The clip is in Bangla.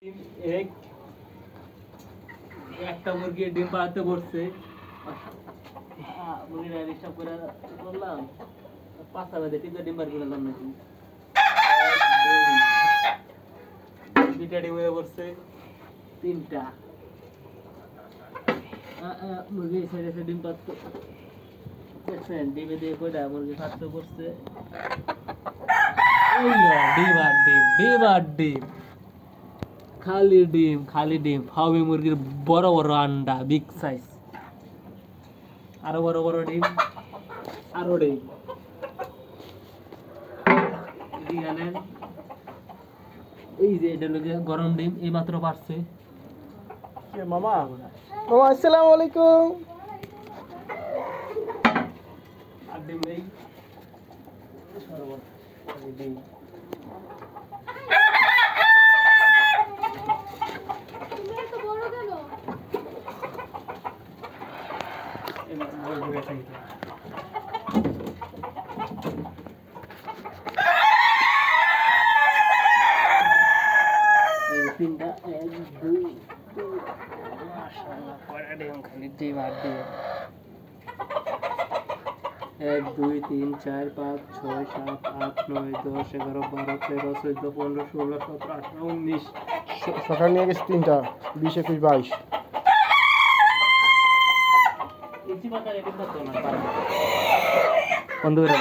এক একটা মুরগি ডিম পাড়তে বসছে, মুরগিটা হিসাব করে করলাম 5টা বাজে 3টা ডিম বার করে নাকি 2টা ডিম হয়ে পড়ছে 3টা মুরগি ছেড়ে ডিম পাড়তে দেখছেন ডিমে দিয়ে কয়টা মুরগি পাড়তে পড়ছে ডিম আর ডিম ডিম আর ডিম খালি ডিম ফার্মি মুরগির বড় বড় আন্ডা বিগ সাইজ আরো বড় বড় ডিম আরো ডিম জানেন এই যে এটা লোকে গরম ডিম এই মাত্র পারছে মামা মামা আসসালামু আলাইকুম। আর ডিম নেই ডিম তিনটা 1 2 মাশাআল্লাহ কয়টা ডিম খালি ডিম আর ডিম 1 2 3 4 5 6 7 8 9 10 11 12 13 14 15 16 17 18 19 সকাল নিয়ে গেছি 3টা 20 21 22 ইচি পাতা রেডি করতে না পারবে বন্ধ করে